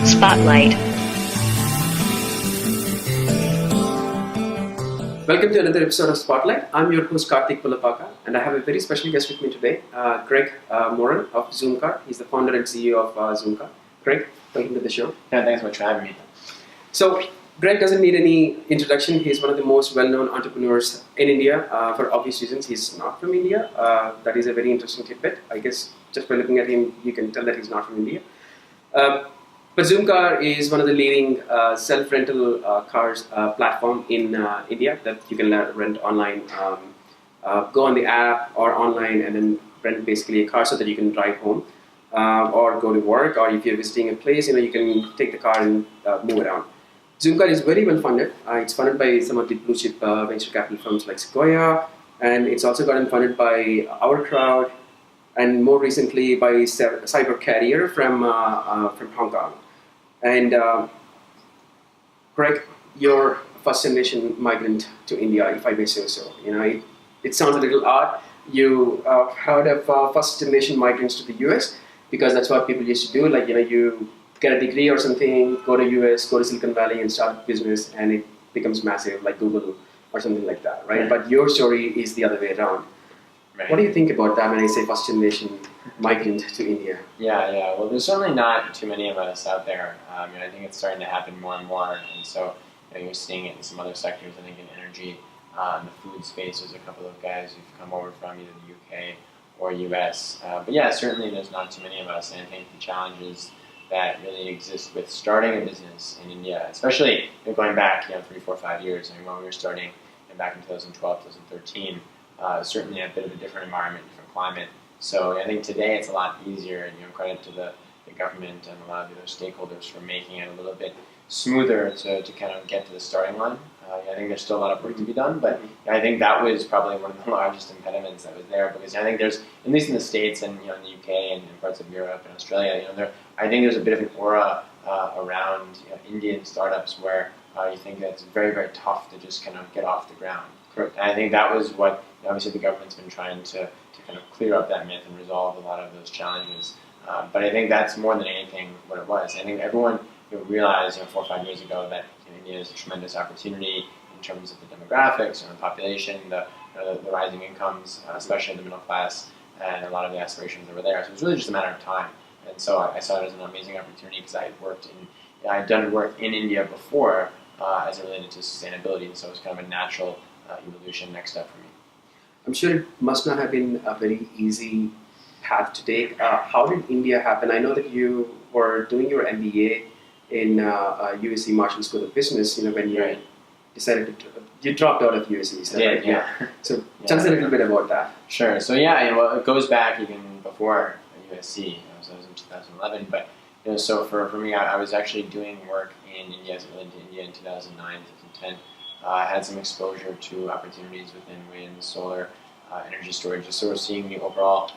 Spotlight. Welcome to another episode of Spotlight. I'm your host Karthik Pulapaka, and I have a very special guest with me today, Greg Moran of Zoomcar. He's the founder and CEO of Zoomcar. Greg, welcome to the show. Yeah, thanks so much for having me. So, Greg doesn't need any introduction. He's one of the most well-known entrepreneurs in India for obvious reasons. He's not from India. That is a very interesting tidbit. I guess just by looking at him, you can tell that he's not from India. But Zoomcar is one of the leading self-rental cars platform in India that you can rent online. Go on the app or online and then rent basically a car so that you can drive home or go to work, or if you're visiting a place, you can take the car and move around. Zoomcar is very well funded. It's funded by some of the blue chip venture capital firms like Sequoia, and it's also gotten funded by Our Crowd, and more recently by Cyber Carrier from Hong Kong. And Greg, you're a first generation migrant to India, if I may say so. It sounds a little odd. You heard of first generation migrants to the US because that's what people used to do. Like, you get a degree or something, go to US, go to Silicon Valley and start a business, and it becomes massive, like Google or something like that, right? But your story is the other way around. Right. What do you think about that when I say first generation migrant to India? Yeah. Well, there's certainly not too many of us out there. I think it's starting to happen more and more, and so you're seeing it in some other sectors. I think in energy, in the food space, there's a couple of guys who've come over from either the UK or US. But yeah, certainly there's not too many of us, and I think the challenges that really exist with starting a business in India, especially going back 3, 4, 5 years. I mean, when we were starting back in 2012, 2013, certainly a bit of a different environment, different climate. So I think today it's a lot easier, and credit to the government and a lot of the other stakeholders for making it a little bit smoother to kind of get to the starting line. I think there's still a lot of work to be done, but I think that was probably one of the largest impediments that was there, because I think there's, at least in the States and in the UK and in parts of Europe and Australia, I think there's a bit of an aura around Indian startups where you think that it's very, very tough to just kind of get off the ground. Correct. And I think that was what obviously the government's been trying to kind of clear up that myth and resolve a lot of those challenges. But I think that's more than anything what it was. I think everyone realized 4 or 5 years ago that India is a tremendous opportunity in terms of the demographics, the population, the rising incomes, especially the middle class, and a lot of the aspirations that were there. So it was really just a matter of time. And so I saw it as an amazing opportunity because I had done work in India before as it related to sustainability, and so it was kind of a natural evolution next step for me. I'm sure it must not have been a very easy path to take. How did India happen? I know that you were doing your MBA in USC Marshall School of Business, when you decided you dropped out of USC. Is that right? Yeah. So tell us a little bit about that. Sure. So well, it goes back even before USC. So it was in 2011. But so for me, I was actually doing work in India, as it related to India in 2009, 2010. I had some exposure to opportunities within wind, solar, energy storage. So we're seeing the overall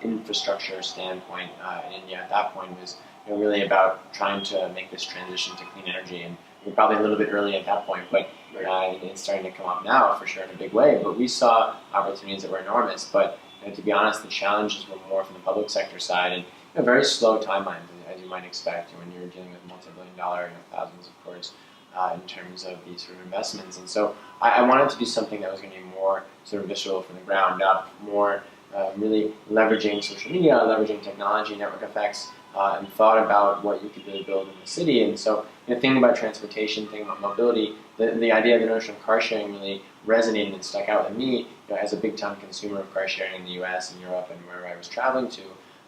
infrastructure standpoint in India at that point was really about trying to make this transition to clean energy. And we're probably a little bit early at that point, but it's starting to come up now for sure in a big way. But we saw opportunities that were enormous. But to be honest, the challenges were more from the public sector side, and very slow timelines, as you might expect when you're dealing with multi-billion-dollar, thousands of crores. In terms of these sort of investments. And so I wanted to do something that was going to be more sort of visceral from the ground up, more really leveraging social media, leveraging technology, network effects, and thought about what you could really build in the city. And so thinking about transportation, thinking about mobility, the idea of the notion of car sharing really resonated and stuck out with me as a big time consumer of car sharing in the US and Europe and wherever I was traveling to.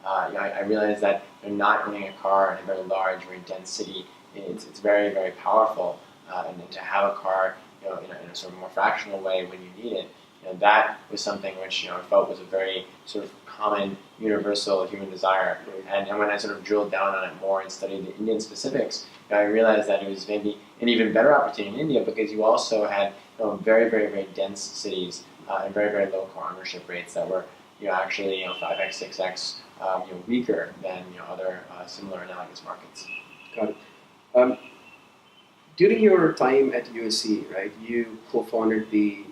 I realized that not owning a car in a very large, very dense city, it's very, very powerful, and to have a car, in a sort of more fractional way when you need it, that was something which I felt was a very sort of common, universal human desire. And when I sort of drilled down on it more and studied the Indian specifics, I realized that it was maybe an even better opportunity in India because you also had very, very, very dense cities and very, very low car ownership rates that were actually 5x, 6x weaker than other similar analogous markets. Got it. During your time at USC, right, you co-founded the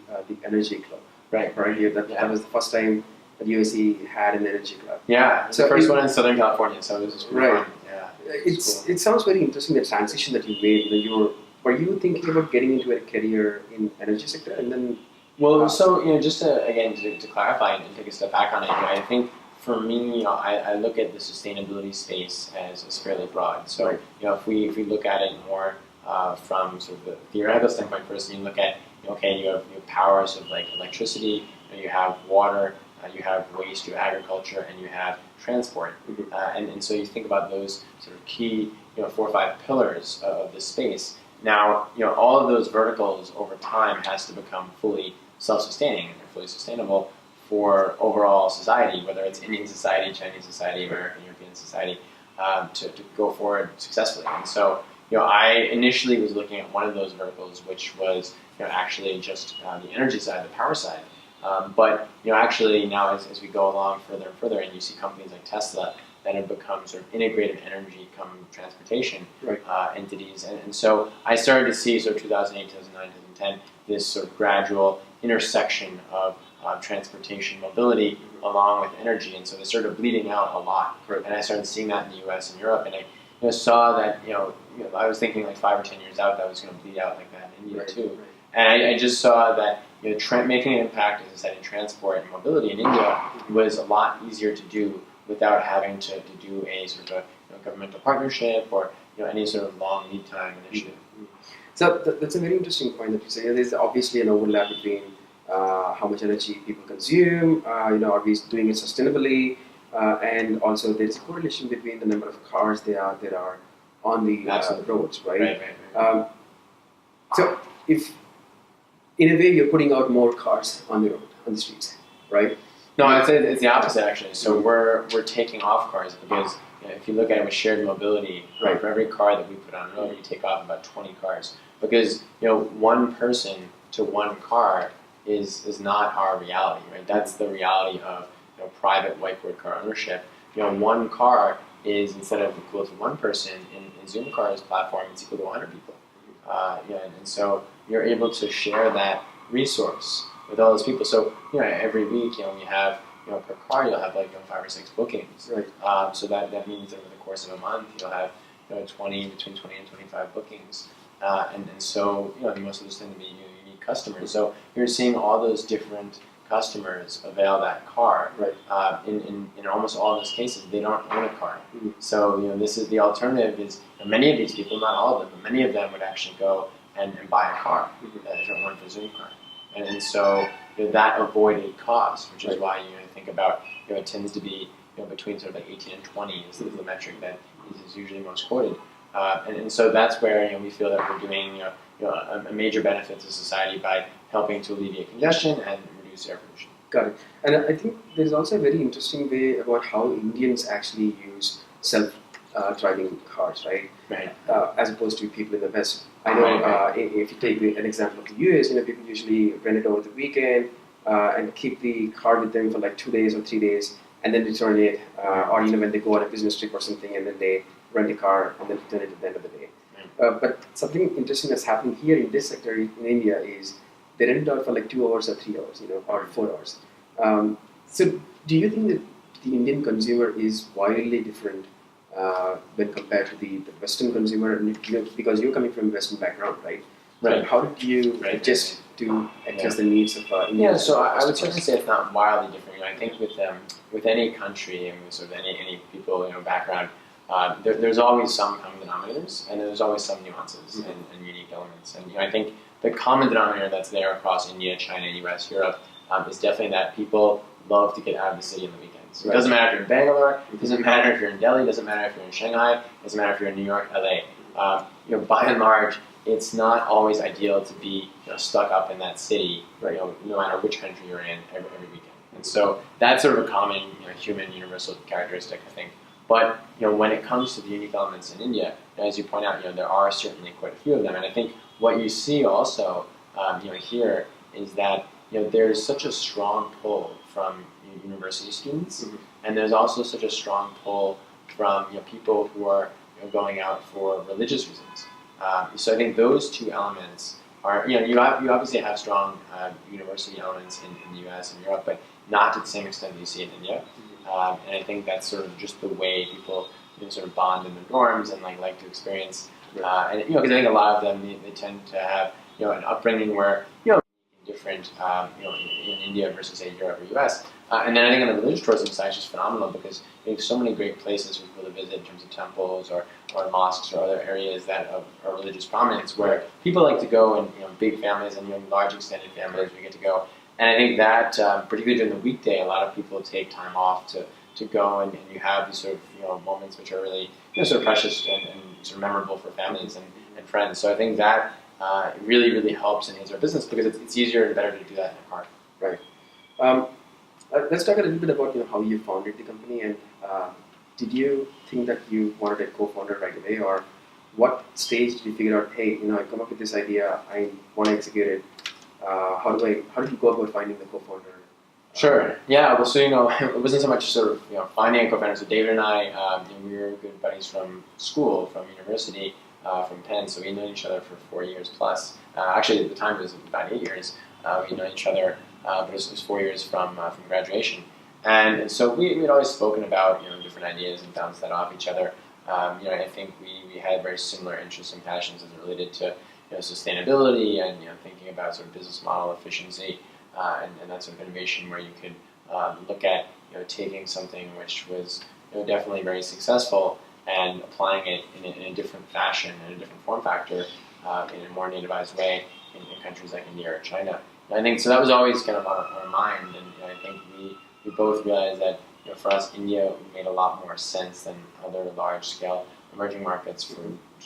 Energy Club, right? That was the first time that USC had an energy club. Yeah, it's So the first it- one in Southern California, so it was just pretty Right. fun. Yeah, It sounds very interesting, the transition that you made. Were you thinking about getting into a career in energy sector, and then Well, so just to clarify and take a step back on it, I think for me, I look at the sustainability space as fairly broad. So Right. if we look at it more from sort of the theoretical standpoint first, and you look at okay, you have powers of like electricity, you have water, you have waste, you have agriculture, and you have transport, Mhm. and so you think about those sort of key 4 or 5 pillars of the space. Now all of those verticals over time has to become fully self-sustaining and fully sustainable for overall society, whether it's Indian society, Chinese society, American, European society, to go forward successfully. And so, I initially was looking at one of those verticals, which was actually just the energy side, the power side. But actually now as we go along further and further, and you see companies like Tesla that have become sort of integrated energy come transportation Right. entities. And so I started to see sort of 2008, 2009, 2010, this sort of gradual intersection of transportation mobility along with energy. And so they started bleeding out a lot. Right. And I started seeing that in the US and Europe. And I saw that, I was thinking like 5 or 10 years out that was going to bleed out like that in India Right. too. Right. And I just saw that making an impact, as I said, in transport and mobility in India was a lot easier to do without having to do a sort of a governmental partnership or any sort of long lead time initiative. So that's a very interesting point that you say. There's obviously an overlap between how much energy people consume, are we doing it sustainably, and also there's a correlation between the number of cars there are on the roads, right? Right. So if, in a way, you're putting out more cars on the road, on the streets, right? No, I'd say it's the opposite actually. So we're taking off cars because if you look at it with shared mobility, Right. for every car that we put on the road, we take off about 20 cars. Because one person to one car is not our reality, right? That's the reality of private whiteboard car ownership. One car is, instead of equal to one person in Zoomcar's platform, it's equal to 100 people. And so you're able to share that resource with all those people. So every week, we have per car you'll have like 5 or 6 bookings. Right. So that means over the course of a month you'll have between 20 and 25 bookings. And so most of those tend to be unique customers. So you're seeing all those different customers avail that car. Right. In almost all of those cases, they don't own a car. Mhm. So this is the alternative. Is many of these people, not all of them, but many of them would actually go and buy a car if it weren't for Zoomcar. And so that avoided cost, which is Right. why you think about it tends to be between sort of like 18 and 20 is the metric that is usually most quoted. And so that's where we feel that we're doing a major benefit to society by helping to alleviate congestion and reduce air pollution. Got it. And I think there's also a very interesting way about how Indians actually use self-driving cars, right? Right. As opposed to people in the West. I know if you take an example of the US, people usually rent it over the weekend and keep the car with them for like 2 days or 3 days and then return it. Or when they go on a business trip or something and then they rent a car and then return it at the end of the day. But something interesting that's happening here in this sector in India is they rent it out for like 2 hours or 3 hours, or 4 hours. So do you think that the Indian consumer is wildly different when compared to the Western consumer? And because you're coming from a Western background, right? Right. So how did you adjust to address the needs of Indian Yeah, so I would customers? certainly say it's not wildly different. I think with any country and with sort of any people background, there's always some common denominators and there's always some nuances and unique elements. And I think the common denominator that's there across India, China, US, Europe is definitely that people love to get out of the city on the weekends. It doesn't matter if you're in Bangalore, it doesn't matter if you're in Delhi, it doesn't matter if you're in Shanghai, it doesn't matter if you're in New York, LA. By and large, it's not always ideal to be stuck up in that city, no matter which country you're in every weekend. And so that's sort of a common human universal characteristic, I think. But when it comes to the unique elements in India, as you point out, there are certainly quite a few of them. And I think what you see also here is that there's such a strong pull from university students, and there's also such a strong pull from people who are going out for religious reasons. So I think those two elements are you obviously have strong university elements in the U.S. and Europe, but not to the same extent that you see in India. And I think that's sort of just the way people sort of bond in the norms and like to experience. And because I think a lot of them they tend to have an upbringing where different in India versus say Europe or US. And then I think on the religious tourism side is just phenomenal because we have so many great places for people to visit in terms of temples or mosques or other areas that of religious prominence where people like to go and big families and large extended families we get to go. And I think that particularly during the weekday, a lot of people take time off to go and you have these sort of moments which are really sort of precious and sort of memorable for families and friends. So I think that really helps enhance our business because it's easier and better to do that in a car. Right. Let's talk a little bit about how you founded the company, and did you think that you wanted a co-founder right away, or what stage did you figure out, hey, I come up with this idea, I want to execute it. How did you go about finding the co-founder? Sure. Yeah. Well, so it wasn't so much sort of finding a co-founder. So David and I, we were good buddies from school, from university, from Penn. So we known each other for 4 years plus. Actually, at the time it was about 8 years. We known each other, but it was 4 years from graduation. And so we'd always spoken about different ideas and bounced that off each other. I think we had very similar interests and passions as it related to sustainability and thinking about sort of business model efficiency and that sort of innovation where you could look at taking something which was definitely very successful and applying it in a different fashion, in a different form factor, in a more nativized way in countries like India or China. And I think so that was always kind of on our mind, and I think we both realized that for us, India made a lot more sense than other large-scale emerging markets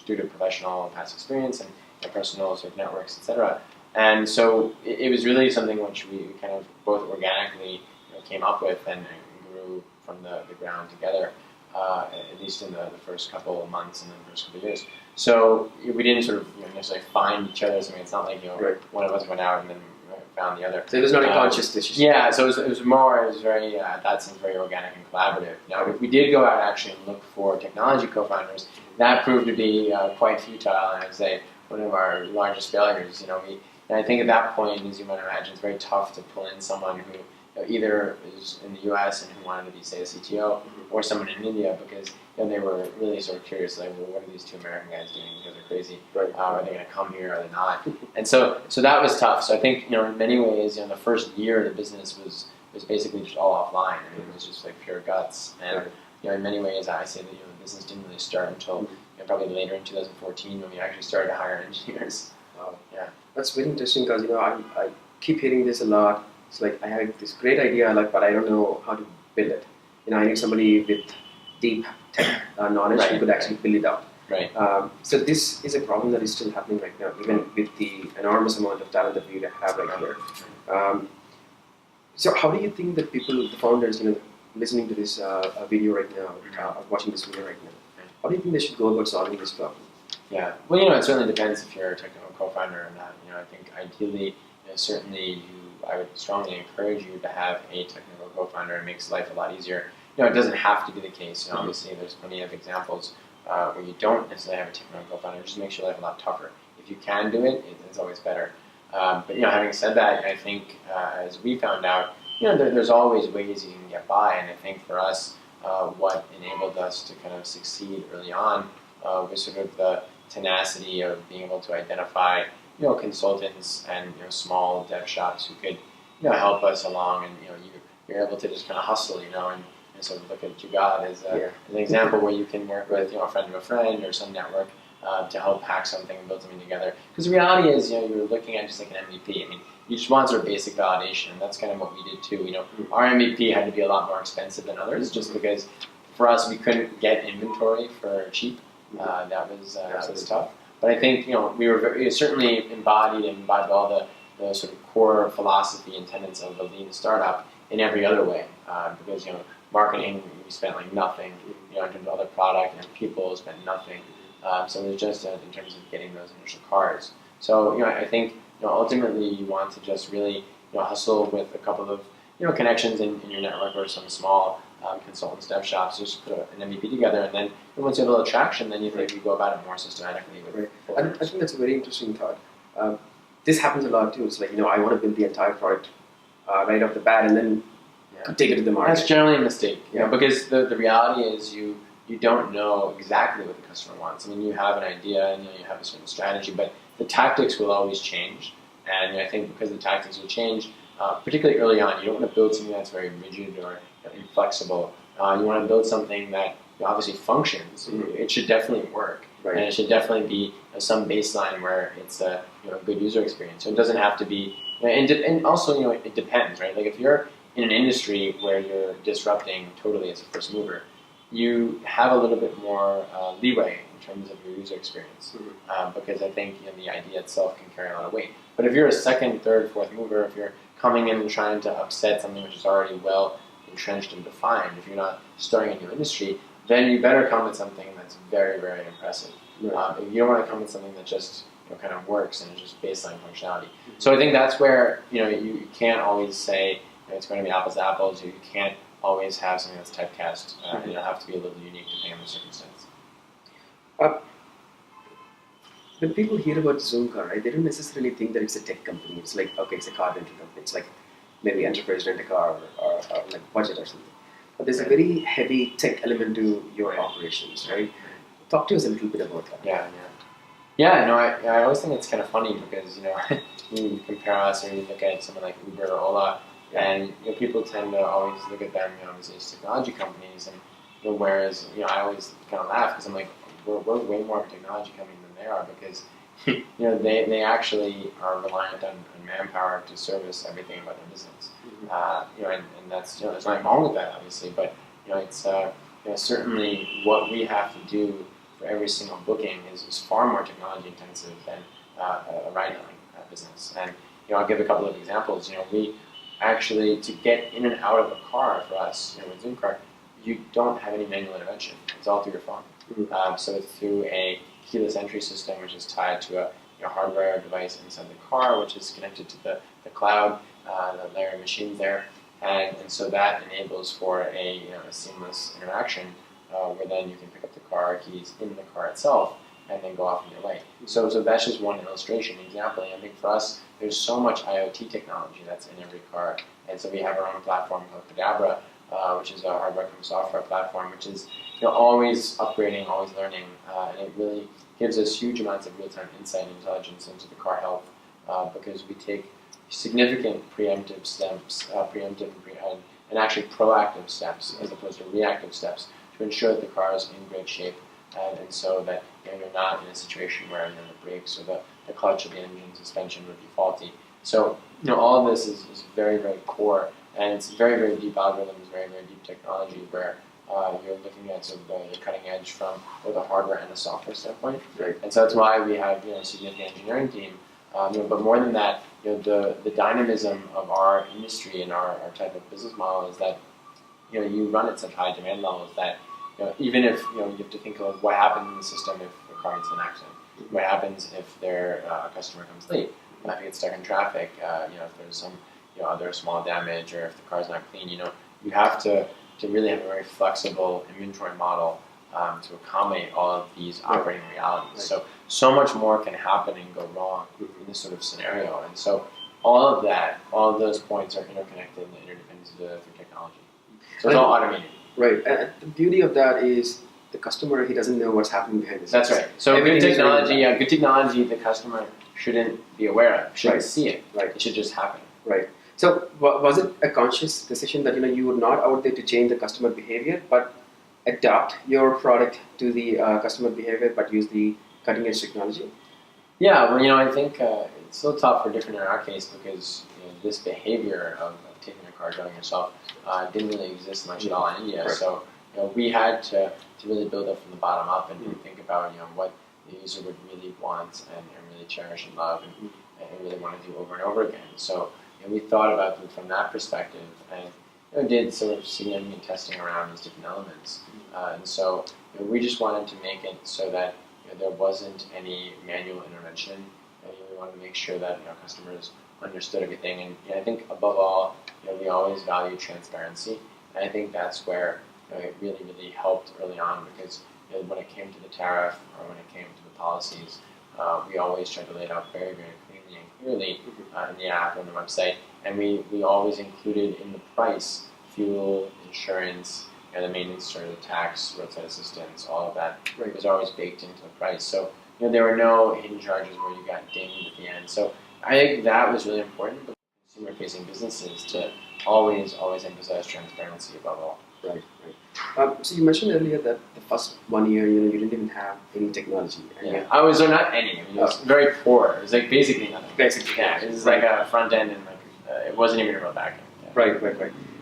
due to professional and past experience and personal sort of networks, etc. And so it was really something which we kind of both organically came up with and grew from the ground together, at least in the first couple of months and then the first couple of years. So we didn't sort of necessarily find each other. I mean, it's not like one of us went out and then found the other. So it was not a conscious decision. Yeah, so it was very, that seems very organic and collaborative. Now, if we did go out actually and look for technology co-founders, that proved to be quite futile, and I'd say one of our largest failures. And I think at that point, as you might imagine, it's very tough to pull in someone who either is in the U.S. and who wanted to be, say, a CTO, or someone in India because they were really sort of curious, like, well, what are these two American guys doing? Because they're crazy. Right. Are they going to come here? Are they not? And so that was tough. So I think in many ways, the first year the business was basically just all offline. I mean, it was just like pure guts. And in many ways, I say that the business didn't really start until probably later in 2014 when we actually started to hire engineers. Yeah, that's very interesting because I keep hearing this a lot. It's like I have this great idea, but I don't know how to build it. I need somebody with deep tech knowledge who could actually build it out. Right. So this is a problem that is still happening right now, even with the enormous amount of talent that we have right here. So how do you think that people, the founders, listening to this video right now, watching this video right now, how do you think they should go about solving this problem? Yeah. Well, it certainly depends if you're a technical co-founder or not. I think ideally, certainly I would strongly encourage you to have a technical co-founder. It makes life a lot easier. It doesn't have to be the case. Obviously, there's plenty of examples where you don't necessarily have a technical co-founder. It just makes your life a lot tougher. If you can do it, it's always better. But having said that, I think as we found out, there's always ways you can get by. And I think for us, what enabled us to kind of succeed early on was sort of the tenacity of being able to identify consultants and small dev shops who could help us along, and you're able to just kind of hustle, and sort of look at Jugad as an example where you can work with a friend of a friend or some network to help hack something and build something together. Because the reality is, you're looking at just like an MVP. I mean, you just want sort of basic validation, and that's kind of what we did too. Our MVP had to be a lot more expensive than others, just because for us we couldn't get inventory for cheap. That was tough. But I think we were certainly embodied all the sort of core philosophy and tenets of a lean startup in every other way. Because marketing, we spent like nothing. In terms of other product and people, spent nothing. So it was just in terms of getting those initial cars. So I think ultimately you want to just really hustle with a couple of connections in your network or some small consultants, dev shops, just put an MVP together, and then once you have a little traction, then you go about it more systematically. I think that's a very interesting thought. This happens a lot too. It's like I want to build the entire product right off the bat, and then take it to the market. That's generally a mistake, because the reality is you don't know exactly what the customer wants. I mean, you have an idea and you have a certain strategy, but the tactics will always change. And I think because the tactics will change, particularly early on, you don't want to build something that's very rigid or inflexible. You want to build something that obviously functions. It should definitely work, and it should definitely be some baseline where it's a good user experience. So it doesn't have to be, and also it depends, right? Like if you're in an industry where you're disrupting totally as a first mover, you have a little bit more leeway in terms of your user experience, because I think the idea itself can carry a lot of weight. But if you're a second, third, fourth mover, if you're coming in and trying to upset something which is already well entrenched and defined, if you're not starting a new industry, then you better come with something that's very, very impressive. If you don't want to come with something that just kind of works and is just baseline functionality. So I think that's where you can't always say it's going to be apples to apples. You can't always have something that's typecast. It'll have to be a little unique depending on the circumstance. When people hear about Zoomcar, right, they don't necessarily think that it's a tech company. It's like, okay, it's a car rental company. It's like maybe enterprise rent a car or like budget or something. But there's a very heavy tech element to your operations, right? Talk to us a little bit about that. Yeah. No, I always think it's kind of funny because you compare us or you look at someone like Uber or Ola, and people tend to always look at them as technology companies, and whereas I always kind of laugh because I'm like, we're way more of a technology company than they are, because they actually are reliant on manpower to service everything about their business. And that's there's nothing wrong with that, obviously, but it's certainly what we have to do for every single booking is far more technology intensive than a ride-hailing business. And I'll give a couple of examples. We actually, to get in and out of a car for us, with Zoomcar, you don't have any manual intervention. It's all through your phone. So it's through a keyless entry system, which is tied to a hardware device inside the car, which is connected to the cloud, the layer of machines there, and so that enables for a seamless interaction where then you can pick up the car keys in the car itself and then go off on your way. So that's just one illustration, example. I think for us, there's so much IoT technology that's in every car, and so we have our own platform called Cadabra, which is a hardware and software platform, which is always upgrading, always learning, and it really gives us huge amounts of real-time insight and intelligence into the car health, because we take significant preemptive steps, and actually proactive steps as opposed to reactive steps to ensure that the car is in great shape, and so that you're not in a situation where the brakes or the clutch of the engine suspension would be faulty. So all of this is very, very core, and it's very, very deep algorithms, very, very deep technology where you're looking at sort of the cutting edge from both the hardware and the software standpoint. And so that's why we have a significant engineering team. But more than that, the dynamism of our industry and our type of business model is that you run at such high demand levels that even if you have to think of what happens in the system if a car gets in an accident, what happens if a customer comes late, if it gets stuck in traffic, if there's some other small damage, or if the car's not clean, you have to really have a very flexible inventory model to accommodate all of these operating realities. So much more can happen and go wrong in this sort of scenario, and so all of those points are interconnected and interdependent through technology. So it's all automated. Right, and the beauty of that is the customer, he doesn't know what's happening behind the scenes. That's right. So good technology, the customer shouldn't be aware of, shouldn't see it. It should just happen. Right. So was it a conscious decision that you were not out there to change the customer behavior, but adapt your product to the customer behavior, but use the cutting edge technology? Yeah, well, I think it's still tough for different in our case because this behavior of taking a car, driving yourself, didn't really exist much at all in India. So we had to really build up from the bottom up and think about what the user would really want and really cherish and love and really want to do over and over again. So we thought about them from that perspective and did sort of significant testing around these different elements. And so we just wanted to make it so that there wasn't any manual intervention. We wanted to make sure that customers understood everything. And I think above all, we always value transparency. And I think that's where it really, really helped early on because when it came to the tariff or when it came to the policies, we always tried to lay it out very, very clearly in the app or on the website. And we always included in the price fuel, insurance, and the maintenance, sort of the tax, roadside assistance, all of that Right. was always baked into the price. So there were no hidden charges where you got dinged at the end. So I think that was really important for consumer-facing businesses to always emphasize transparency above all. Right. So you mentioned earlier that the first 1 year, you didn't even have any technology. Yeah, I was not any. It was very poor. It was like basically nothing. Basically, yeah. It was like a front end and it wasn't even a real back end. Yeah. Right.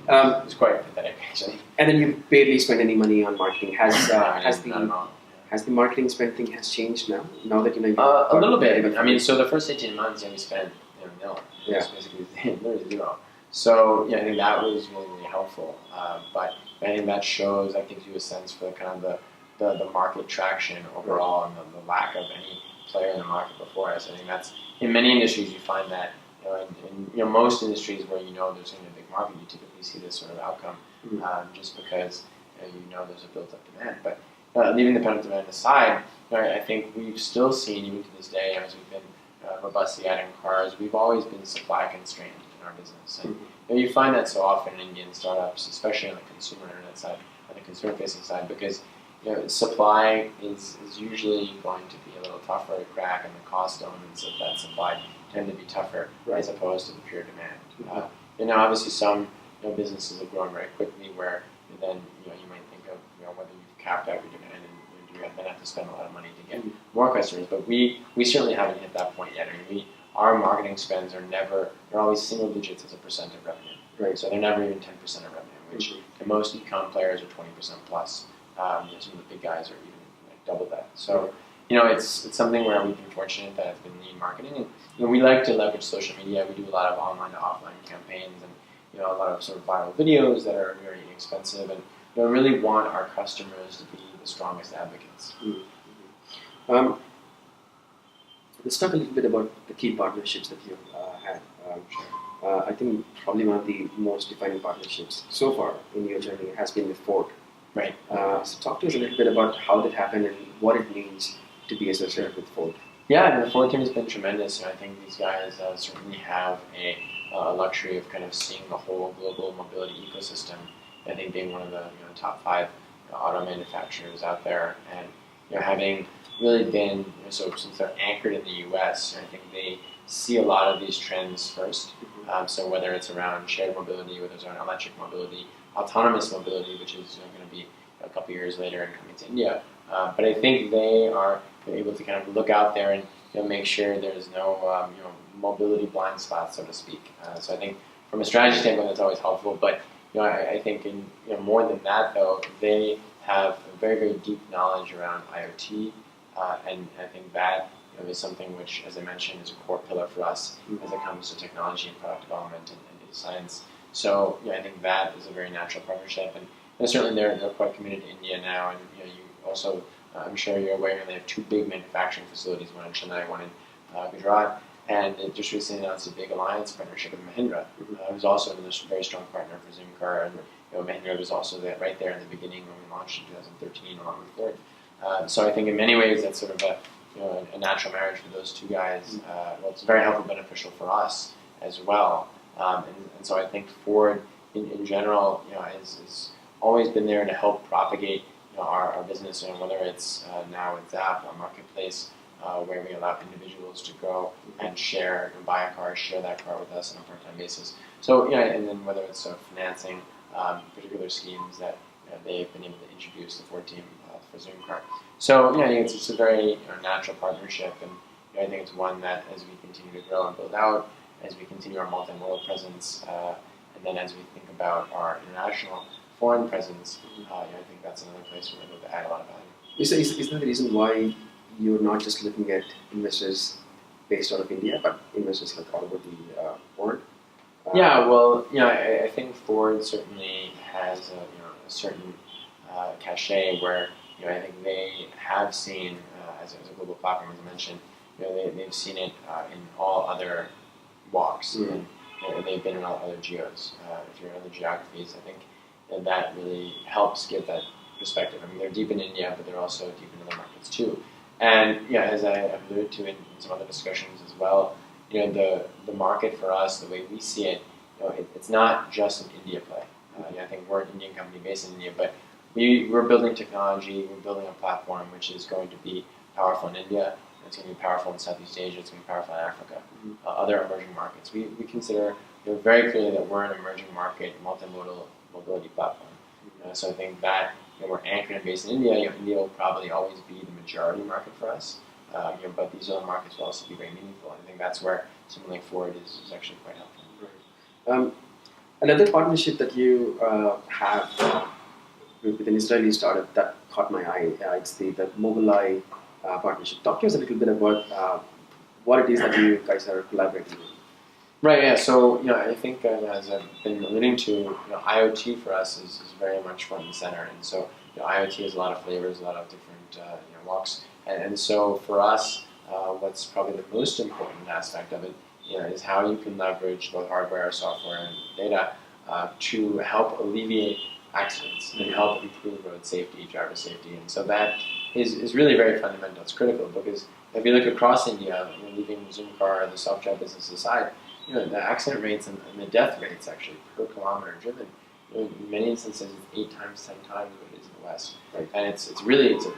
It was quite pathetic actually. And then you barely spend any money on marketing. Has Not at all. has the marketing spend thing has changed now? Now that you've A little bit. got- I mean, so the first 18 months, we spent nil. It was basically literally zero. So I think that was really helpful. But I think that shows, that gives you a sense for kind of the market traction overall and the lack of any player in the market before us. I think that's, in many industries you find that, in most industries where there's going to be a big market, you typically see this sort of outcome just because there's a built-up demand. But leaving the pent-up demand aside, I think we've still seen, even to this day, as we've been robustly adding cars, we've always been supply constrained in our business. And you find that so often in Indian startups, especially on the consumer internet side, on the consumer-facing side, because supply is usually going to be a little tougher to crack, and the cost elements of that supply tend to be tougher as opposed to the pure demand. Obviously some businesses have grown very quickly where then you might think of whether you've capped out your demand and do you then have to spend a lot of money to get more customers. But we certainly haven't hit that point yet. I mean, our marketing spends they're always single digits as a percent of revenue. Right. So they're never even 10% of revenue, which most e-com players are 20% plus. Some of the big guys are even double that. So it's something where we've been fortunate that it's been lean marketing, and we like to leverage social media. We do a lot of online to offline campaigns, and a lot of sort of viral videos that are very inexpensive, and really want our customers to be the strongest advocates. Let's talk a little bit about the key partnerships that you've had. I think probably one of the most defining partnerships so far in your journey has been with Ford. Right. So talk to us a little bit about how that happened and what it means to be associated with Ford. Yeah, the Ford team has been tremendous, and I think these guys certainly have a luxury of kind of seeing the whole global mobility ecosystem. I think being one of the top 5 auto manufacturers out there, and having really been so since they're anchored in the U.S., I think they see a lot of these trends first. So whether it's around shared mobility, whether it's around electric mobility, autonomous mobility, which is going to be a couple years later and coming to India. But I think they are able to kind of look out there and make sure there's no mobility blind spots, so to speak. So I think from a strategy standpoint, that's always helpful. But I think in more than that, though, they have a very, very deep knowledge around IoT, and I think that is something which, as I mentioned, is a core pillar for us as it comes to technology and product development and data science. So I think that is a very natural partnership, and certainly they're quite committed to India now. And you also, I'm sure you're aware, they have 2 big manufacturing facilities, one in Chennai, one in Gujarat, and they just recently announced a big alliance partnership with Mahindra, who's also a very strong partner for Zoomcar, and Mahindra was also right there in the beginning when we launched in 2013 along with Ford. So I think in many ways that's sort of a natural marriage for those 2 guys. Well, it's very helpful, beneficial for us as well. And so I think Ford, in general, has always been there to help propagate our business, whether it's now with Zap, our marketplace, where we allow individuals to go and share and buy a car, share that car with us on a part-time basis. So and then whether it's financing particular schemes that they've been able to introduce the Ford team for Zoomcar. So I think it's a very natural partnership, and I think it's one that as we continue to grow and build out, as we continue our multimodal presence, and then as we think about our international foreign presence, I think that's another place where we're able to add a lot of value. Is that the reason why you're not just looking at investors based out of India, but investors like all over the world? Yeah, well, I think Ford certainly has a certain cachet where I think they have seen, as a global platform, as I mentioned, they've seen it in all other walks, and they've been in all other geos. If you're in other geographies, I think that really helps give that perspective. I mean, they're deep in India, but they're also deep in other markets too. And as I alluded to in some other discussions as well, the market for us, the way we see it, it's not just an India play. I think we're an Indian company based in India, but we're building technology, we're building a platform which is going to be powerful in India, it's going to be powerful in Southeast Asia, it's going to be powerful in Africa, other emerging markets. We consider very clearly that we're an emerging market multimodal mobility platform. So I think that we're anchored and based in India. India will probably always be the majority market for us, but these other markets will also be very meaningful. I think that's where something like Ford is actually quite helpful. Right. Another partnership that you have with an Israeli startup that caught my eye, it's the Mobileye partnership. Talk to us a little bit about what it is that you guys are collaborating with. Right, yeah. So, I think as I've been alluding to, IoT for us is very much front and center. And so, IoT has a lot of flavors, a lot of different walks. And so for us, what's probably the most important aspect of it, is how you can leverage both hardware, software, and data to help alleviate accidents and help improve road safety, driver safety. And so that is really very fundamental. It's critical because if you look across India, leaving Zoomcar, the self-drive business aside, the accident rates and the death rates actually per kilometer driven, in many instances, it's 8 times, 10 times what it is in the West. Right. And it's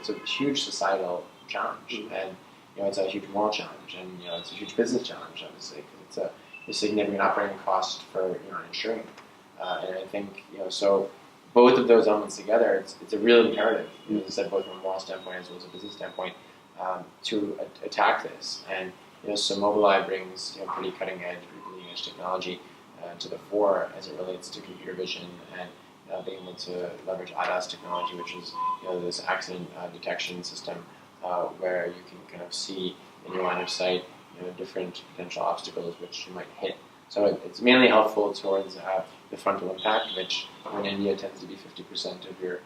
a huge societal challenge, and it's a huge moral challenge, and it's a huge business challenge, obviously, because it's a significant operating cost for insuring. And I think so both of those elements together, it's a real imperative, as I said, both from a moral standpoint as well as a business standpoint, to attack this. And so Mobileye brings pretty cutting edge technology to the fore as it relates to computer vision and being able to leverage ADAS technology, which is this accident detection system where you can kind of see in your line of sight different potential obstacles which you might hit. So it's mainly helpful towards the frontal impact, which in India tends to be 50% of your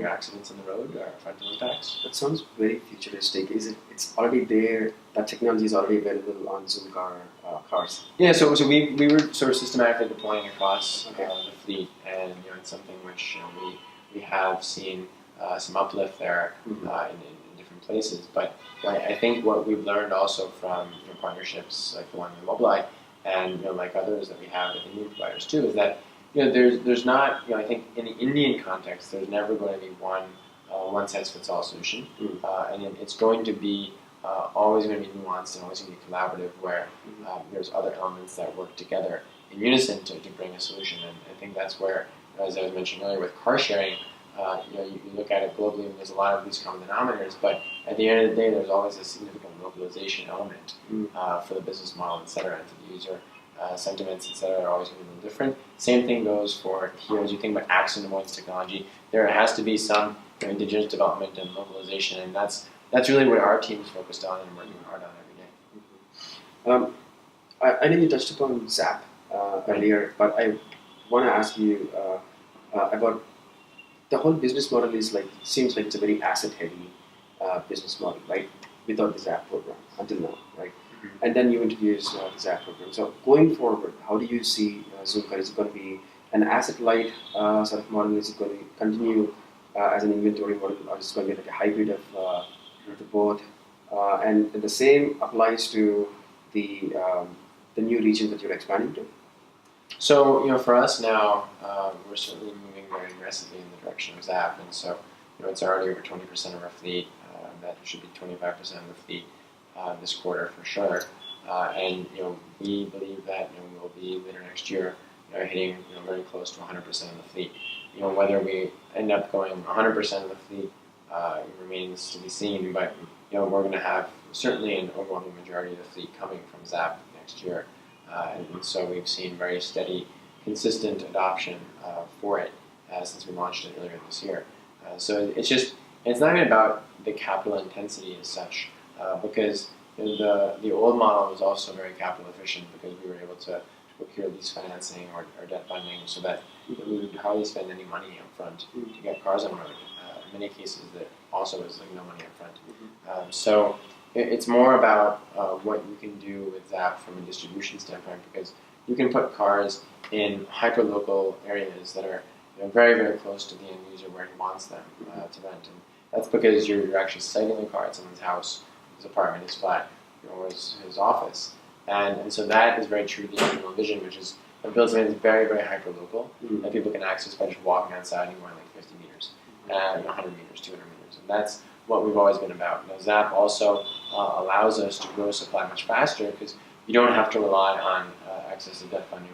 accidents on the road are frontal impacts. That sounds very futuristic. It's already there? That technology is already available on Zoomcar cars. Yeah, so we were sort of systematically deploying across the fleet, and it's something which we have seen some uplift there in different places. But I think what we've learned also from partnerships like the one with Mobileye and like others that we have with Indian providers too is that there's not, I think in the Indian context, there's never going to be one size fits all solution, and it's going to be always going to be nuanced and always going to be collaborative, where there's other elements that work together in unison to bring a solution. And I think that's where, as I was mentioning earlier, with car sharing, you look at it globally, and there's a lot of these common denominators, but at the end of the day, there's always a significant localization element for the business model, et cetera, and for the user. Sentiments, etc., are always going to be a little different. Same thing goes for here. As you think about accident avoidance technology, there has to be some indigenous development and localization, and that's really what our team is focused on and working hard on every day. I know you touched upon Zap earlier, but I want to ask you about the whole business model. Seems like it's a very asset-heavy business model, right? Without the Zap program until now, right? And then you introduce the Zap program. So going forward, how do you see Zoomcar? Is it going to be an asset-light sort of model? Is it going to continue as an inventory model, or is it going to be like a hybrid of the both? And the same applies to the new regions that you're expanding to. So for us now, we're certainly moving very aggressively in the direction of Zap, and so it's already over 20% of our fleet. That should be 25% of the fleet. This quarter for sure, and we believe that we will be later next year hitting very close to 100% of the fleet. Whether we end up going 100% of the fleet remains to be seen, but we're going to have certainly an overwhelming majority of the fleet coming from Zap next year, and so we've seen very steady, consistent adoption for it since we launched it earlier this year. So it's not even about the capital intensity as such. Because the old model was also very capital efficient, because we were able to procure lease financing or debt funding, so that we would hardly spend any money up front to get cars on the road. In many cases, that also was no money up front. So it's more about what you can do with Zap from a distribution standpoint, because you can put cars in hyper-local areas that are very, very close to the end user where he wants them to rent. And that's because you're actually siting the car at someone's house, his apartment, his flat, or his office, and so that is very true to the original vision, which is build something that's very, very hyper local Mm. that people can access by just walking outside anywhere like 50 meters, 100 meters, 200 meters, and that's what we've always been about. Now, Zap also allows us to grow supply much faster because you don't have to rely on access to debt funding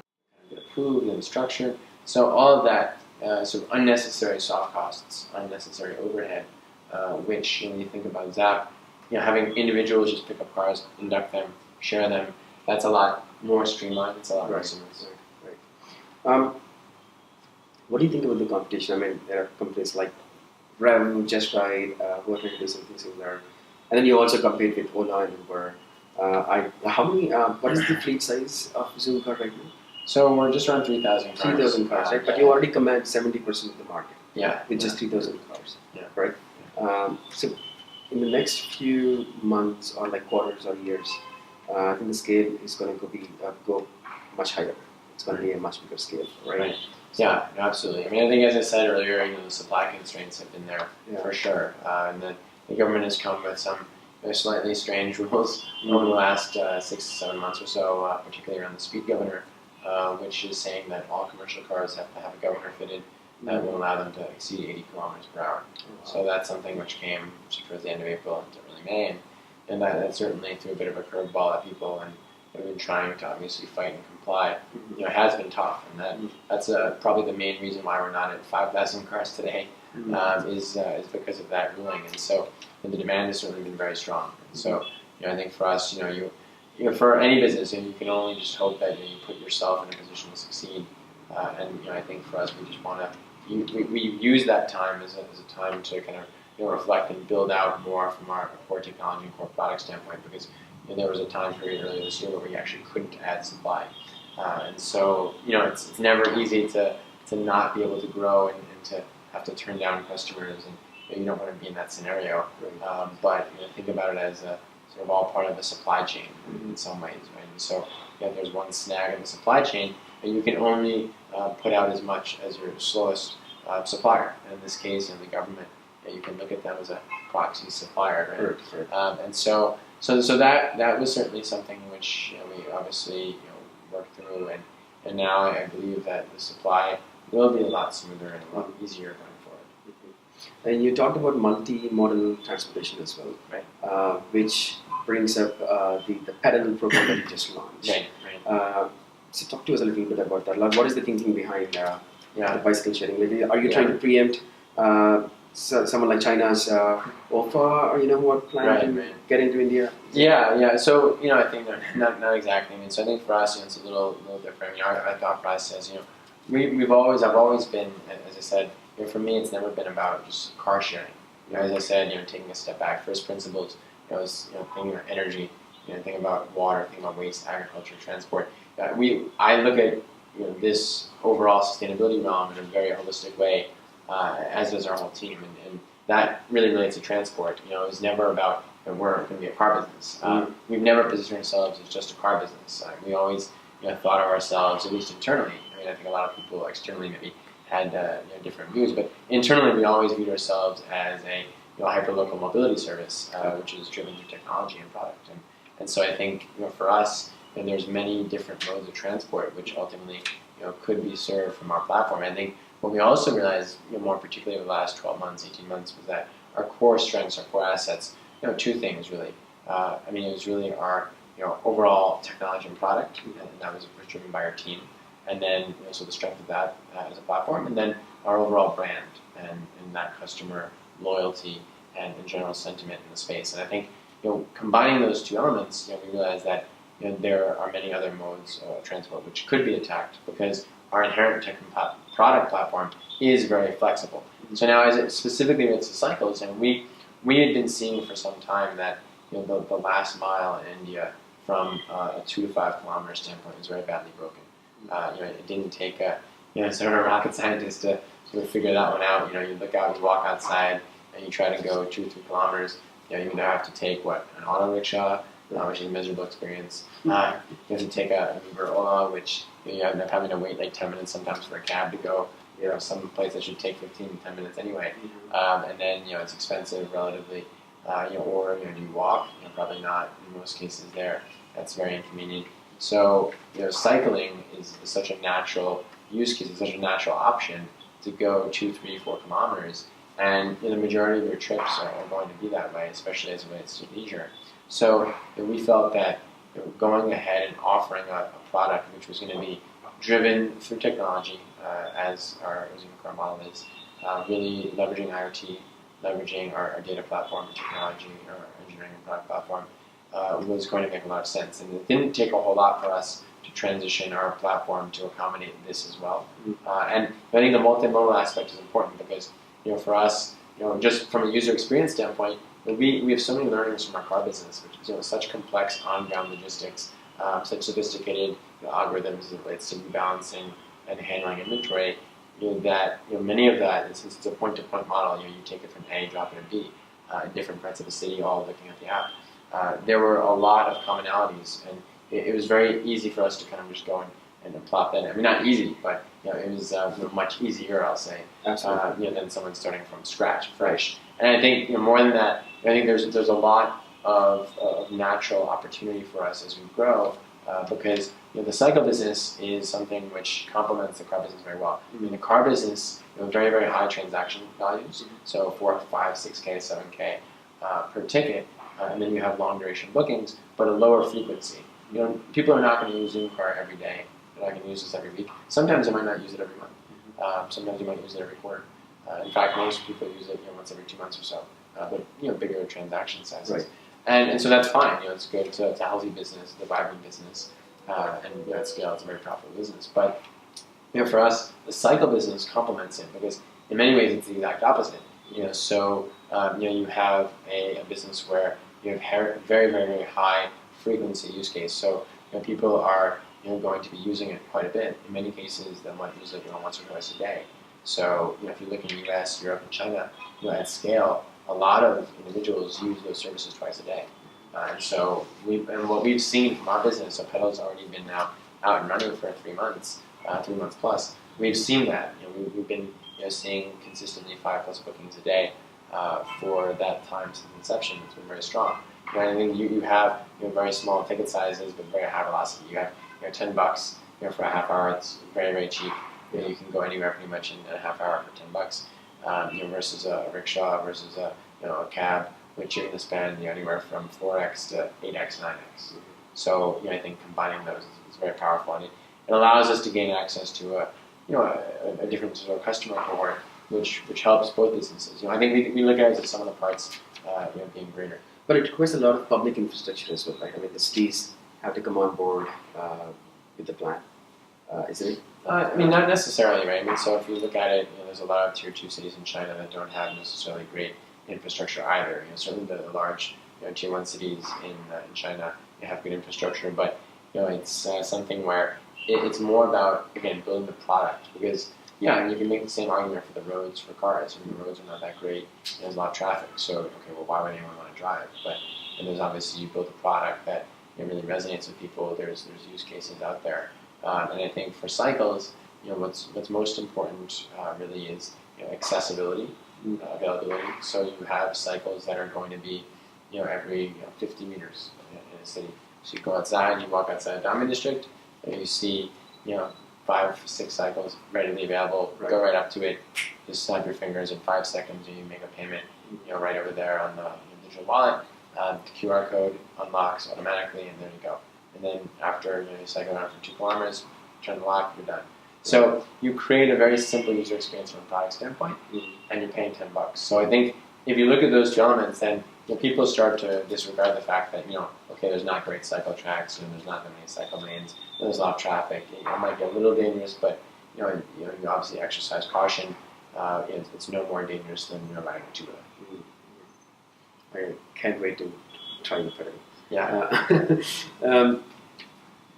to get approved and structured. So all of that sort of unnecessary soft costs, unnecessary overhead, which when you think about Zap, having individuals just pick up cars, induct them, share them, that's a lot more streamlined. It's a lot more smooth. Right. What do you think about the competition? I mean, there are companies like Rev, Just Ride, who are trying to do something similar, and then you also compete with Ola and Uber. What is the fleet size of Zoomcar right now? So we're just around 3,000 cars. 3,000 cars, right? But you already command 70% of the market. Yeah. With just 3,000 cars. Yeah. Right. So in the next few months or like quarters or years, I think the scale is going to go much higher. It's going to be a much bigger scale, right? Yeah, absolutely. I mean, I think as I said earlier, the supply constraints have been there for sure, and the government has come with some slightly strange rules over the last 6 to 7 months or so, particularly around the speed governor, which is saying that all commercial cars have to have a governor fitted that will allow them to exceed 80 kilometers per hour. So that's something which came towards the end of April into early May, and that certainly threw a bit of a curveball at people and have been trying to obviously fight and comply. Has been tough, and that's probably the main reason why we're not at 5,000 cars today, is because of that ruling. And so the demand has certainly been very strong. And so I think for us, for any business, you can only just hope that you put yourself in a position to succeed. And I think for us, we just want to we use that time as a time to kind of reflect and build out more from our core technology and core product standpoint, because there was a time period earlier this year where we actually couldn't add supply. And so, it's never easy to not be able to grow and to have to turn down customers, and you don't want to be in that scenario. But think about it as a sort of all part of the supply chain in some ways, right? And so, there's one snag in the supply chain, and you can only put out as much as your slowest supplier. And in this case, the government, you can look at them as a proxy supplier, right? And so that was certainly something which we obviously worked through, and now I believe that the supply will be a lot smoother and a lot easier going forward. And you talked about multi-modal transportation as well, right? Which brings up the pedal program that you just launched. Right. So talk to us a little bit about that. Like, what is the thinking behind the bicycle sharing? Like, are you trying to preempt someone like China's OFA, who are planning to get into India? Yeah. So I think not exactly. I mean, so I think for us, it's a little different. Our thought process, I've always been, as I said, for me, it's never been about just car sharing. As I said, taking a step back, first principles, is thinking about energy, thinking about water, thinking about waste, agriculture, transport. I look at this overall sustainability realm in a very holistic way, as does our whole team, and that really relates to transport. It was never about we're going to be a car business. We've never positioned ourselves as just a car business. We always thought of ourselves, at least internally. I mean, I think a lot of people externally maybe had different views, but internally we always viewed ourselves as a hyperlocal mobility service, which is driven through technology and product. And so I think for us, there's many different modes of transport which ultimately could be served from our platform. I think what we also realized, more particularly over the last 12 months, 18 months, was that our core strengths, our core assets, two things really. It was really our overall technology and product, and that was driven by our team. And then so the strength of that as a platform, and then our overall brand and that customer loyalty and general sentiment in the space. And I think combining those two elements, we realized that there are many other modes of transport which could be attacked because our inherent tech and product platform is very flexible. So now, as it specifically relates to cycles, and we had been seeing for some time that the last mile in India from a 2 to 5 kilometer standpoint is very badly broken. It didn't take a sort of a rocket scientist to sort of figure that one out. You look out, you walk outside, and you try to go 2 to 3 kilometers. You either have to take an auto rickshaw, which is a miserable experience. You have to take an Uber Ola, which you end up having to wait like 10 minutes sometimes for a cab to go. Some place that should take 15 to 10 minutes anyway. And then it's expensive relatively. Or do you walk? Probably not in most cases there. That's very inconvenient. So cycling is such a natural use case, it's such a natural option to go 2, 3, 4 kilometers, and the majority of your trips are going to be that way, especially as it relates to leisure. So we felt that going ahead and offering a product which was going to be driven through technology, as our Zoomcar model is, really leveraging IoT, leveraging our data platform, technology, our engineering and product platform, was going to make a lot of sense. And it didn't take a whole lot for us to transition our platform to accommodate this as well. And I think the multimodal aspect is important because for us, just from a user experience standpoint, we have so many learnings from our car business, which is such complex on-ground logistics, such sophisticated algorithms as it relates to rebalancing and handling inventory. That many of that, since it's a point-to-point model, you take it from A, drop it to B, in different parts of the city, all looking at the app. There were a lot of commonalities, and it was very easy for us to kind of just go and plop that in. I mean, not easy, but it was much easier, I'll say, than someone starting from scratch, fresh. And I think more than that, I think there's a lot of natural opportunity for us as we grow, because the cycle business is something which complements the car business very well. I mean, the car business, very, very high transaction values, so 4, 5, 6K, 7K per ticket, and then you have long duration bookings, but a lower frequency. People are not going to use Zoomcar every day. They're not going to use this every week. Sometimes they might not use it every month. Sometimes you might use it every quarter. In fact, most people use it once every 2 months or so, but bigger transaction sizes. Right. And so that's fine. It's good. It's a healthy business, it's a vibrant business, and at scale, it's a very profitable business. But for us, the cycle business complements it because in many ways it's the exact opposite. So you have a business where you have very, very, very high frequency use case. So people are going to be using it quite a bit. In many cases, they might use it once or twice a day. So if you look in the U.S., Europe, and China, at scale, a lot of individuals use those services twice a day. And so what we've seen from our business, so Pedal's already been now out and running for 3 months, 3 months plus. We've seen that. We've been seeing consistently 5+ bookings a day for that time since inception. It's been very strong. And I think you have very small ticket sizes, but very high velocity. You have $10 for a half hour. It's very, very cheap. You can go anywhere pretty much in a half hour for $10. Versus a rickshaw, versus a cab, which you're going to spend anywhere from 4x to 8x, 9x. So I think combining those is very powerful, and it allows us to gain access to a different sort of customer cohort, which helps both businesses. I think we look at it as some of the parts being greater. But it requires a lot of public infrastructure as well, right? I mean, the cities have to come on board with the plan, isn't it? I mean, not necessarily, right? I mean, so if you look at it, there's a lot of tier 2 cities in China that don't have necessarily great infrastructure either. Certainly the large tier 1 cities in China have good infrastructure, but it's something where it's more about, again, building the product, because you can make the same argument for the roads for cars. I mean, the roads are not that great. There's a lot of traffic, so okay, well, why would anyone want to drive? But there's obviously, you build a product that really resonates with people. There's use cases out there. And I think for cycles, what's most important really is accessibility, availability. So you have cycles that are going to be every 50 meters in a city. So you go outside, you walk outside Diamond District, and you see 5, 6 cycles readily available. Right. Go right up to it, just snap your fingers in 5 seconds, and you make a payment right over there on the digital wallet. The QR code unlocks automatically, and there you go. And then after you cycle around for 2 kilometers, turn the lock, you're done. So you create a very simple user experience from a product standpoint, and you're paying $10. So I think if you look at those 2 elements, then people start to disregard the fact that okay, there's not great cycle tracks, there's not that many cycle lanes, there's a lot of traffic. It might be a little dangerous, but you obviously exercise caution. It's no more dangerous than riding a two-wheeler. I can't wait to try the pedal. Yeah.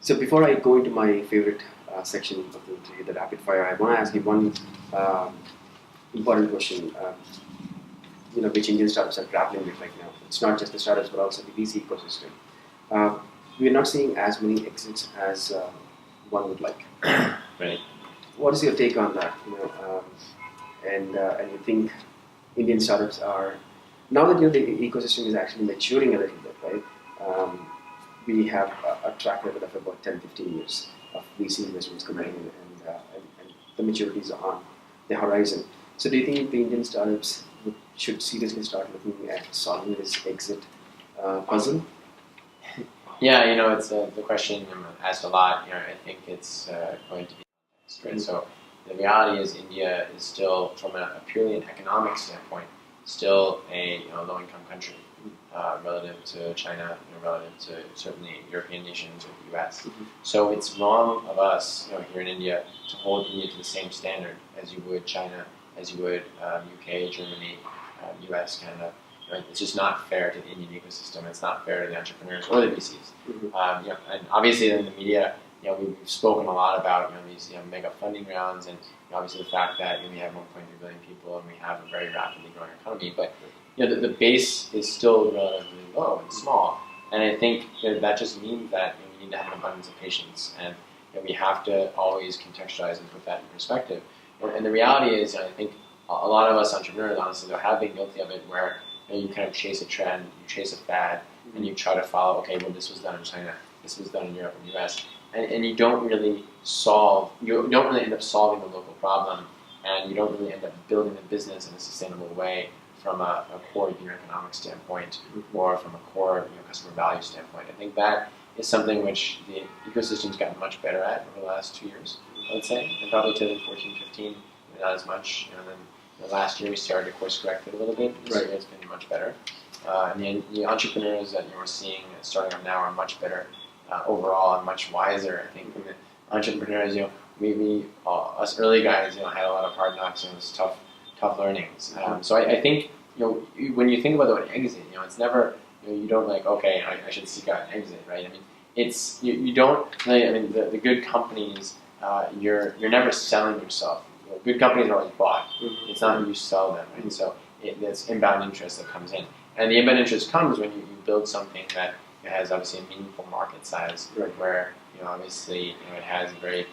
So before I go into my favorite section of the interview, the rapid fire, I want to ask you one important question. Which Indian startups are grappling with right now. It's not just the startups, but also the VC ecosystem. We're not seeing as many exits as one would like. Right. What is your take on that? And you think Indian startups are, now that the ecosystem is actually maturing a little bit, right? we have a track record of about 10-15 years of VC investments coming in, and the maturity is on the horizon. So do you think the Indian startups should seriously start looking at solving this exit puzzle? Yeah, it's the question I'm asked a lot. I think it's going to be context, right? So the reality is India is still, from a purely an economic standpoint, still a low-income country relative to China, relative to certainly European nations or the U.S. So it's wrong of us, here in India, to hold India to the same standard as you would China, as you would UK, Germany, US, Canada. It's just not fair to the Indian ecosystem. It's not fair to the entrepreneurs or the VCs. And obviously in the media, we've spoken a lot about these mega funding rounds, and obviously the fact that we have 1.3 billion people and we have a very rapidly growing economy. But the base is still relatively low and small, and I think that just means that we need to have an abundance of patience, and we have to always contextualize and put that in perspective. And the reality is, I think a lot of us entrepreneurs, honestly, have been guilty of it, where you kind of chase a trend, you chase a fad, and you try to follow, okay, well, this was done in China, this was done in Europe and the US, and you don't really end up solving the local problem, and you don't really end up building a business in a sustainable way from a core unit economic standpoint or from a core customer value standpoint. I think that is something which the ecosystem's gotten much better at over the last 2 years, I would say, and probably 2014, 15, not as much. And then last year we started to course correct it a little bit. This year it's been much better. And the entrepreneurs that we're seeing starting up now are much better overall and much wiser. I think the entrepreneurs, we us early guys, had a lot of hard knocks and it was tough learnings. So I think when you think about the word exit, it's never you don't like, okay, I should seek out an exit, right? I mean, it's you don't really. I mean, the good companies, you're never selling yourself. Good companies are always bought. It's not you sell them, right? So it's inbound interest that comes in, and the inbound interest comes when you build something that has obviously a meaningful market size, where obviously it has a very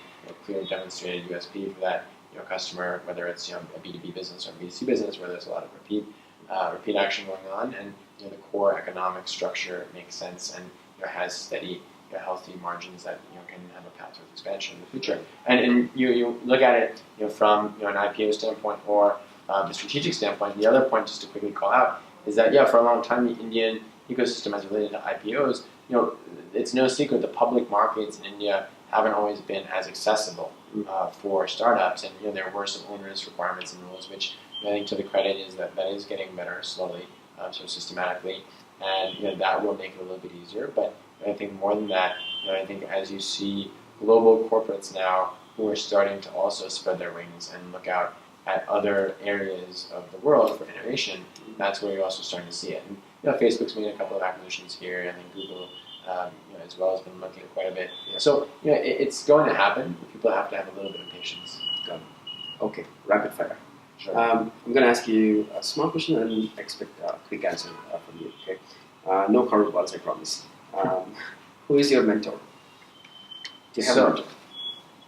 clear and demonstrated USP for that customer, whether it's a B2B business or a B2C business, where there's a lot of repeat action going on, and the core economic structure makes sense and has steady, healthy margins that can have a path to expansion in the future. And you look at it from an IPO standpoint or the strategic standpoint. The other point, just to quickly call out, is that for a long time the Indian ecosystem as related to IPOs, it's no secret the public markets in India haven't always been as accessible for startups, and there were some onerous requirements and rules, which I think to the credit is that is getting better slowly, so systematically, and that will make it a little bit easier. But I think more than that, I think as you see global corporates now who are starting to also spread their wings and look out at other areas of the world for innovation, that's where you're also starting to see it. And Facebook's made a couple of acquisitions here. I think Google, as well, has been looking at quite a bit. So it's going to happen. People have to have a little bit of patience. Got it. Okay, rapid fire. Sure. I'm going to ask you a small question and expect a quick answer from you. Okay. No curveballs, I promise. Who is your mentor? Do you have a mentor?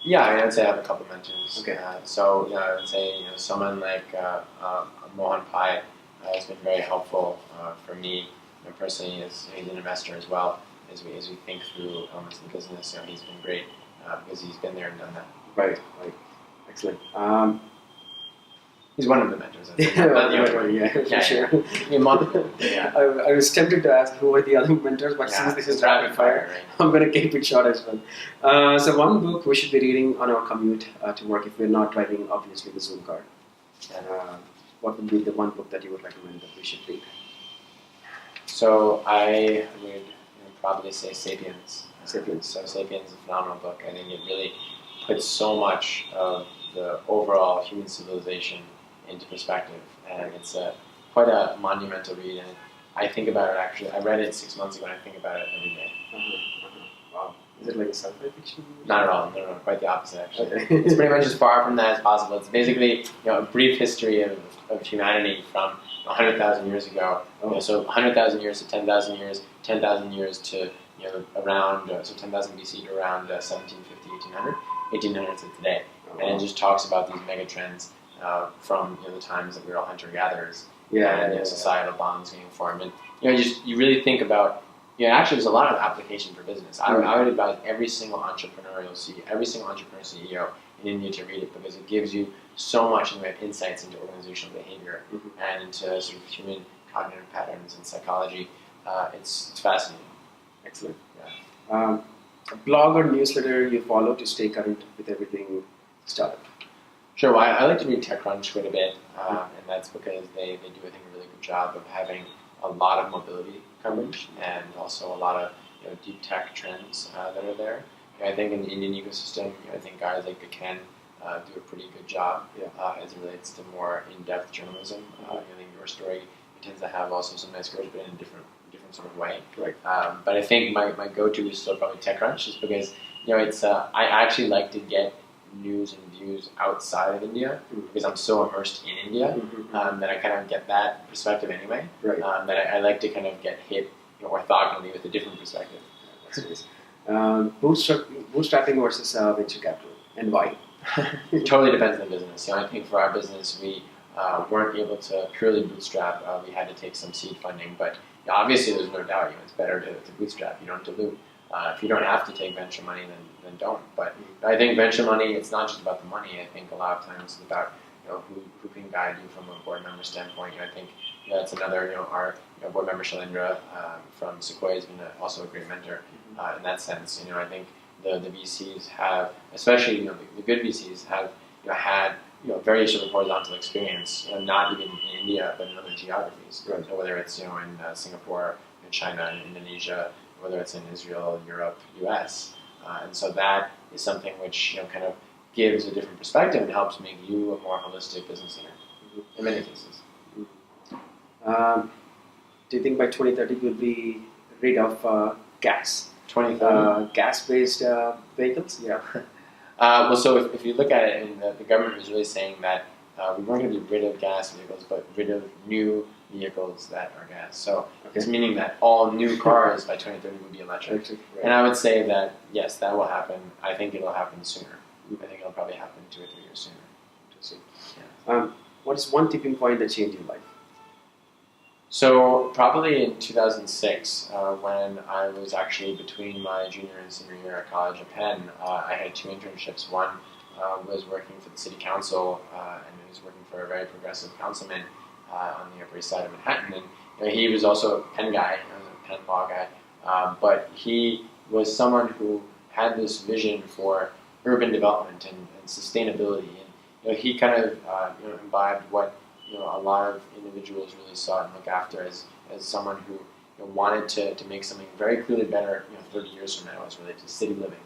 Yeah, I would say I have a couple of mentors. Okay. So I would say someone like Moran has been very helpful for me personally. He's an investor as well. As we think through elements of the business, he's been great because he's been there and done that. Right. Excellent. He's one of the mentors. For sure. Yeah. I was tempted to ask who are the other mentors, but since this is rapid fire, right? I'm going to keep it short as well. So one book we should be reading on our commute to work if we're not driving, obviously, the Zoomcar. What would be the one book that you would recommend that we should read? So I would probably say Sapiens. Sapiens. So Sapiens is a phenomenal book. I think it really puts so much of the overall human civilization into perspective, and it's quite a monumental read. And I think about it actually. I read it 6 months ago, and I think about it every day. Wow. Is it like a sci-fi fiction? Not at all. No, quite the opposite actually. Okay. It's pretty much as far from that as possible. It's basically a brief history of humanity from 100,000 years ago. So 100,000 years to 10,000 years, 10,000 years to around 10,000 BC to around 1750, 1800, 1800 to today. And it just talks about these mega trends from the times that we were all hunter-gatherers, and societal bonds getting formed. And you really think about Yeah, actually, there's a lot of application for business. I would advise every single entrepreneurial CEO, every single entrepreneur CEO in India to read it because it gives you so much in the way of insights into organizational behavior and into sort of human cognitive patterns and psychology. It's fascinating. Excellent. Yeah. A blog or newsletter you follow to stay current with everything startup? Sure. Well, I like to read TechCrunch quite a bit, and that's because they do, I think, a really good job of having a lot of mobility coverage and also a lot of deep tech trends that are there. I think in the Indian ecosystem, I think guys like Ken do a pretty good job as it relates to more in-depth journalism. I think your story tends to have also some nice coverage, but in a different sort of way. Right. But I think my go-to is still probably TechCrunch, just because it's I actually like to get news and views outside of India because I'm so immersed in India that I kind of get that perspective anyway. Right. That I like to kind of get hit orthogonally with a different perspective. That's nice. Bootstrapping versus venture capital, and why? It totally depends on the business. I think for our business, we weren't able to purely bootstrap. We had to take some seed funding, but obviously there's no doubt it's better to bootstrap. You don't dilute. If you don't have to take venture money, then don't. But I think venture money, it's not just about the money. I think a lot of times it's about who can guide you from a board member standpoint. I think that's another. Our board member Shailendra from Sequoia has been also a great mentor in that sense. I think the VCs have, especially the good VCs have had very sort of horizontal experience, not even in India but in other geographies. Right. So whether it's in Singapore, in China, in Indonesia, whether it's in Israel, Europe, US. And so that is something which kind of gives a different perspective and helps make you a more holistic business owner in many cases. Do you think by 2030 we'll be rid of gas? 2030? Gas-based vehicles? Yeah. Well, so if you look at it, and the government was really saying that we weren't going to be rid of gas vehicles, but rid of new vehicles that are gas. So it's meaning that all new cars by 2030 will be electric. Right. And I would say that, yes, that will happen. I think it'll happen sooner. I think it'll probably happen 2 or 3 years sooner. Interesting. What is one tipping point that changed your life? So probably in 2006, when I was actually between my junior and senior year at college at Penn, I had 2 internships. One was working for the city council, and I was working for a very progressive councilman on the Upper East Side of Manhattan. And he was also a Penn guy, a Penn law guy, but he was someone who had this vision for urban development and sustainability. And he kind of imbibed what a lot of individuals really saw and look after as someone who wanted to make something very clearly better 30 years from now as related to city living.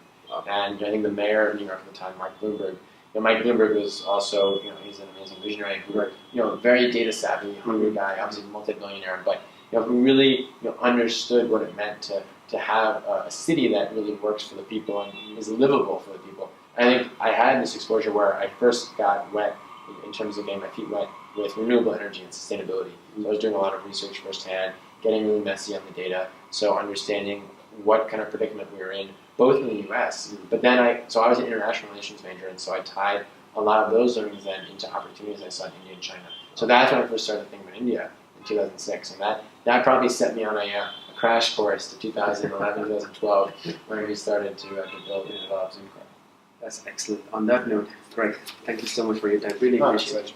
And I think the mayor of New York at the time, Mark Bloomberg, Mike Bloomberg was also, he's an amazing visionary who, very data savvy, hungry guy, obviously multi-billionaire, but who really understood what it meant to have a city that really works for the people and is livable for the people. I think I had this exposure where I first got wet in terms of getting my feet wet with renewable energy and sustainability. So I was doing a lot of research firsthand, getting really messy on the data, so understanding what kind of predicament we were in, both in the U.S. But then I was an international relations major, and so I tied a lot of those learnings then into opportunities I saw in India and China. So that's when I first started thinking about India in 2006, and that probably set me on a crash course to 2011, 2012, when we started to build and develop Zoomcar. That's excellent. On that note, Greg, thank you so much for your time. Really appreciate it.